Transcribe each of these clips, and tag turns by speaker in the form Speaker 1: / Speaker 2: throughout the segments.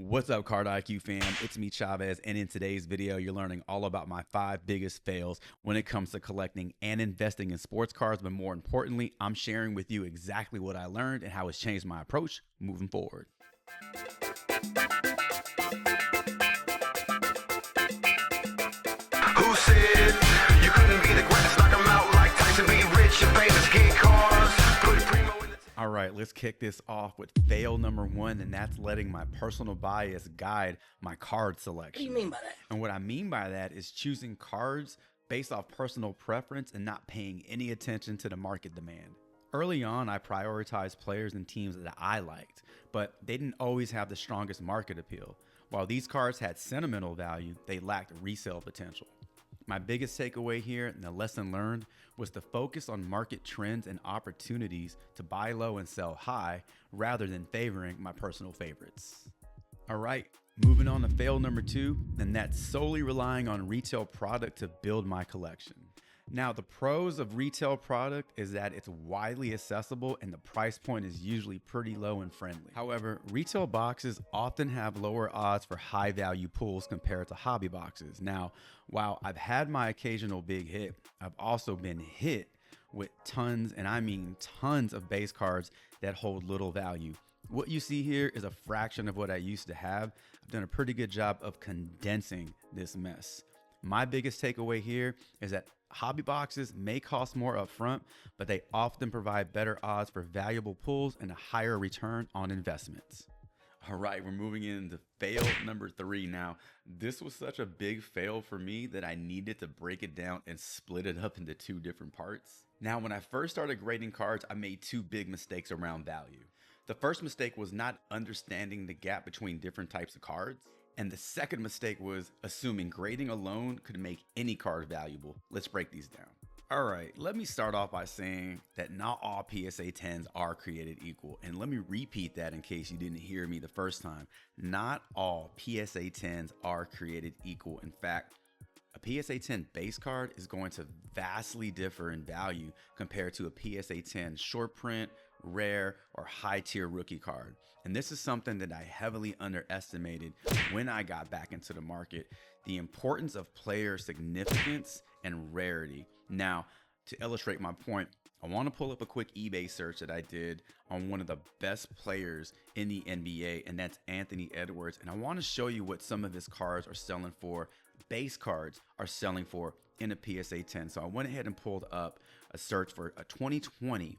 Speaker 1: What's up, CarddIQ fam? It's me, Chavez, and in today's video, you're learning all about my 5 biggest fails when it comes to collecting and investing in sports cards, but more importantly, I'm sharing with you exactly what I learned and how it's changed my approach moving forward.
Speaker 2: Who said you couldn't be the greatest? Knock 'em out like Tyson, be rich and famous, get cars, put primo in the
Speaker 1: All right, let's kick this off with fail number 1, and that's letting my personal bias guide my card selection.
Speaker 3: What do you mean by that?
Speaker 1: And what I mean by that is choosing cards based off personal preference and not paying any attention to the market demand. Early on, I prioritized players and teams that I liked, but they didn't always have the strongest market appeal. While these cards had sentimental value, they lacked resale potential. My biggest takeaway here and the lesson learned was to focus on market trends and opportunities to buy low and sell high rather than favoring my personal favorites. All right, moving on to fail number 2, and that's solely relying on retail product to build my collection. Now, the pros of retail product is that it's widely accessible and the price point is usually pretty low and friendly. However, retail boxes often have lower odds for high value pulls compared to hobby boxes. Now, while I've had my occasional big hit, I've also been hit with tons, and I mean tons of base cards that hold little value. What you see here is a fraction of what I used to have. I've done a pretty good job of condensing this mess. My biggest takeaway here is that hobby boxes may cost more upfront, but they often provide better odds for valuable pulls and a higher return on investments. All right, we're moving into fail number 3 now. This was such a big fail for me that I needed to break it down and split it up into 2 different parts. Now, when I first started grading cards, I made 2 big mistakes around value. The first mistake was not understanding the gap between different types of cards. And the second mistake was assuming grading alone could make any card valuable. Let's break these down. All right, let me start off by saying that not all PSA 10s are created equal. And let me repeat that in case you didn't hear me the first time. Not all PSA 10s are created equal. In fact, a PSA 10 base card is going to vastly differ in value compared to a PSA 10 short print, rare, or high tier rookie card. And this is something that I heavily underestimated when I got back into the market, the importance of player significance and rarity. Now, to illustrate my point, I want to pull up a quick eBay search that I did on one of the best players in the NBA, and that's Anthony Edwards. And I want to show you what some of his cards are selling for, base cards are selling for in a PSA 10. So I went ahead and pulled up a search for a 2020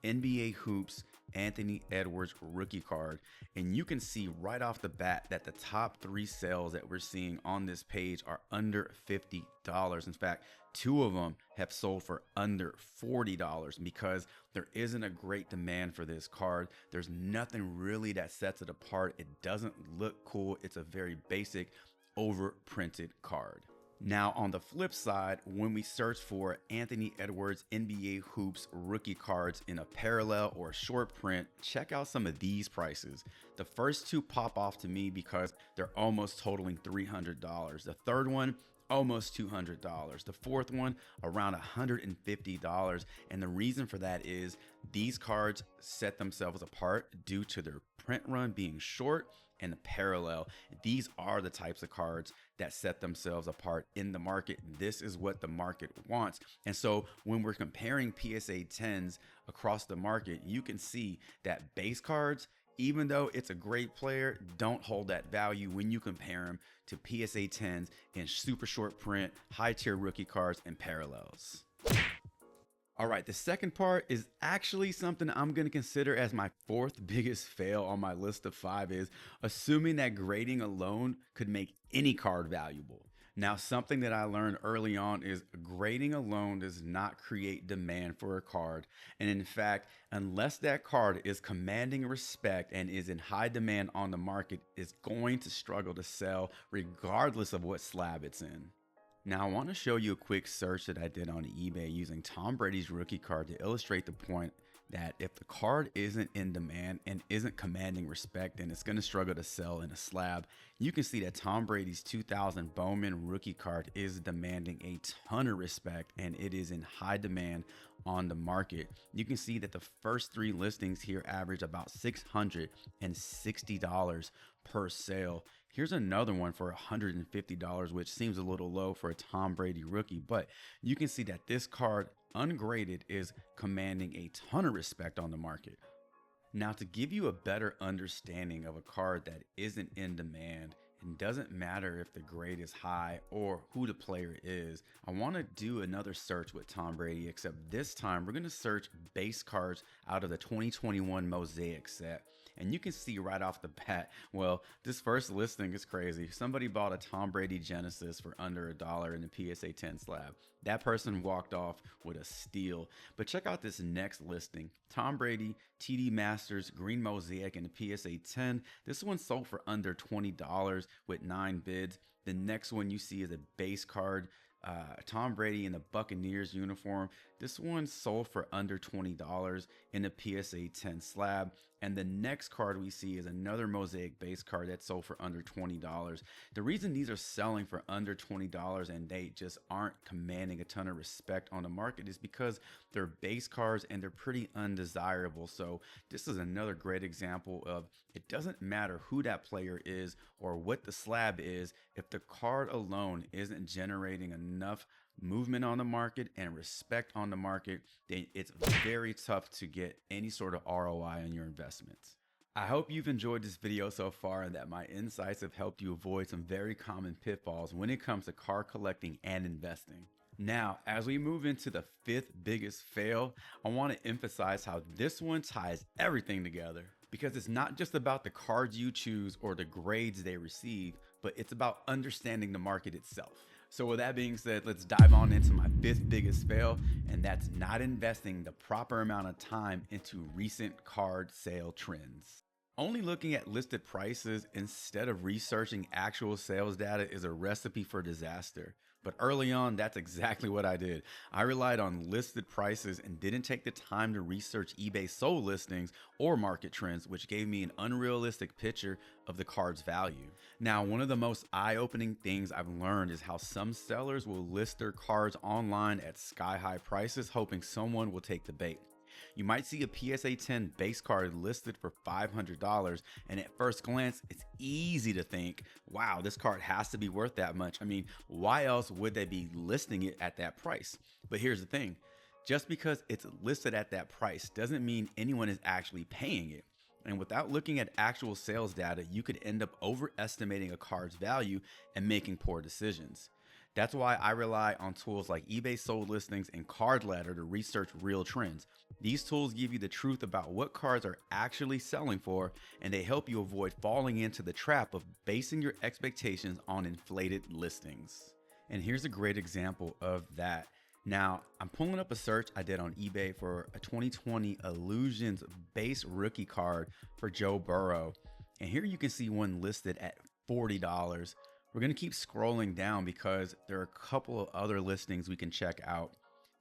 Speaker 1: NBA Hoops Anthony Edwards rookie card, and you can see right off the bat that the top 3 sales that we're seeing on this page are under $50. In fact, 2 of them have sold for under $40 because there isn't a great demand for this card. There's nothing really that sets it apart. It doesn't look cool. It's a very basic overprinted card. Now, on the flip side, when we search for Anthony Edwards NBA Hoops rookie cards in a parallel or short print, check out some of these prices. The first 2 pop off to me because they're almost totaling $300. The third one, almost $200. The fourth one, around $150. And the reason for that is these cards set themselves apart due to their print run being short and the parallel. These are the types of cards that set themselves apart in the market. This is what the market wants. And so when we're comparing PSA 10s across the market, you can see that base cards, even though it's a great player, don't hold that value when you compare them to PSA 10s in super short print, high tier rookie cards, and parallels. All right, the second part is actually something I'm going to consider as my 4th biggest fail on my list of 5 is assuming that grading alone could make any card valuable. Now, something that I learned early on is grading alone does not create demand for a card. And in fact, unless that card is commanding respect and is in high demand on the market, it's going to struggle to sell regardless of what slab it's in. Now, I want to show you a quick search that I did on eBay using Tom Brady's rookie card to illustrate the point that if the card isn't in demand and isn't commanding respect, then it's going to struggle to sell in a slab. You can see that Tom Brady's 2000 Bowman rookie card is demanding a ton of respect, and it is in high demand on the market. You can see that the first 3 listings here average about $660 per sale. Here's another one for $150, which seems a little low for a Tom Brady rookie, but you can see that this card, ungraded, is commanding a ton of respect on the market. Now, to give you a better understanding of a card that isn't in demand, and doesn't matter if the grade is high or who the player is, I want to do another search with Tom Brady, except this time we're going to search base cards out of the 2021 Mosaic set. And you can see right off the bat, well, this first listing is crazy. Somebody bought a Tom Brady Genesis for under $1 in the PSA 10 slab. That person walked off with a steal. But check out this next listing. Tom Brady TD Masters Green Mosaic in the PSA 10. This one sold for under $20 with 9 bids. The next one you see is a base card. Tom Brady in the Buccaneers uniform. This one sold for under $20 in the PSA 10 slab. And the next card we see is another Mosaic base card that sold for under $20. The reason these are selling for under $20 and they just aren't commanding a ton of respect on the market is because they're base cards and they're pretty undesirable. So this is another great example of it doesn't matter who that player is or what the slab is. If the card alone isn't generating enough movement on the market and respect on the market, then it's very tough to get any sort of ROI on your investments. I hope you've enjoyed this video so far and that my insights have helped you avoid some very common pitfalls when it comes to card collecting and investing. Now, as we move into the 5th biggest fail, I want to emphasize how this one ties everything together, because it's not just about the cards you choose or the grades they receive, but it's about understanding the market itself. So with that being said, let's dive on into my 5th biggest fail, and that's not investing the proper amount of time into recent card sale trends. Only looking at listed prices instead of researching actual sales data is a recipe for disaster. But early on, that's exactly what I did. I relied on listed prices and didn't take the time to research eBay sold listings or market trends, which gave me an unrealistic picture of the card's value. Now, one of the most eye-opening things I've learned is how some sellers will list their cards online at sky-high prices, hoping someone will take the bait. You might see a PSA 10 base card listed for $500, and at first glance, it's easy to think, wow, this card has to be worth that much. I mean, why else would they be listing it at that price? But here's the thing, just because it's listed at that price doesn't mean anyone is actually paying it. And without looking at actual sales data, you could end up overestimating a card's value and making poor decisions. That's why I rely on tools like eBay sold listings and CardLadder to research real trends. These tools give you the truth about what cards are actually selling for, and they help you avoid falling into the trap of basing your expectations on inflated listings. And here's a great example of that. Now, I'm pulling up a search I did on eBay for a 2020 Illusions base rookie card for Joe Burrow. And here you can see one listed at $40. We're going to keep scrolling down because there are a couple of other listings we can check out.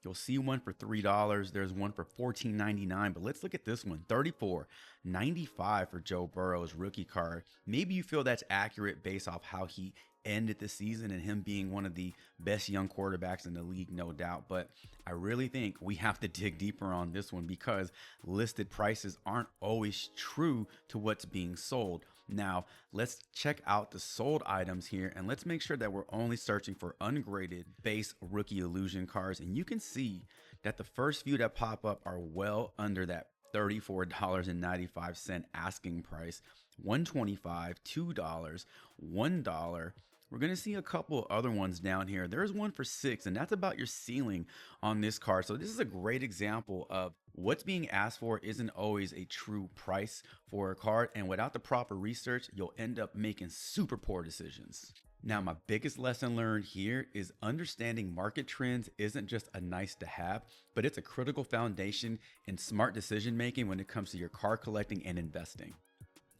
Speaker 1: You'll see one for $3. There's one for $14.99, but let's look at this one, $34.95 for Joe Burrow's rookie card. Maybe you feel that's accurate based off how he ended the season and him being one of the best young quarterbacks in the league, no doubt. But I really think we have to dig deeper on this one because listed prices aren't always true to what's being sold. Now, let's check out the sold items here and let's make sure that we're only searching for ungraded base rookie illusion cards. And you can see that the first few that pop up are well under that $34.95 asking price, $125, $2, $1. We're going to see a couple of other ones down here. There's one for $6, and that's about your ceiling on this card. So this is a great example of what's being asked for isn't always a true price for a card. And without the proper research, you'll end up making super poor decisions. Now, my biggest lesson learned here is understanding market trends isn't just a nice to have, but it's a critical foundation in smart decision making when it comes to your card collecting and investing.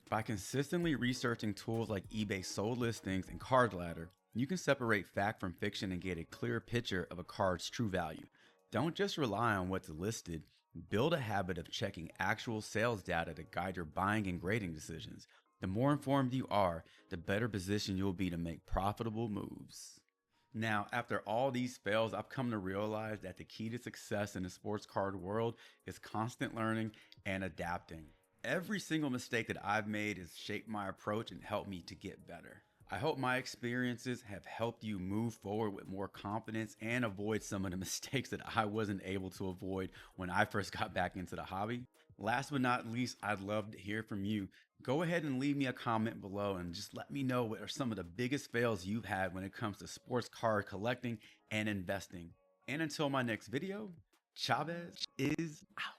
Speaker 1: By consistently researching tools like eBay sold listings and CardLadder, you can separate fact from fiction and get a clear picture of a card's true value. Don't just rely on what's listed, Build a habit of checking actual sales data to guide your buying and grading decisions. The more informed you are, the better position you'll be to make profitable moves. Now, after all these fails, I've come to realize that the key to success in the sports card world is constant learning and adapting. Every single mistake that I've made has shaped my approach and helped me to get better. I hope my experiences have helped you move forward with more confidence and avoid some of the mistakes that I wasn't able to avoid when I first got back into the hobby. Last but not least, I'd love to hear from you. Go ahead and leave me a comment below and just let me know what are some of the biggest fails you've had when it comes to sports card collecting and investing. And until my next video, Chavez is out.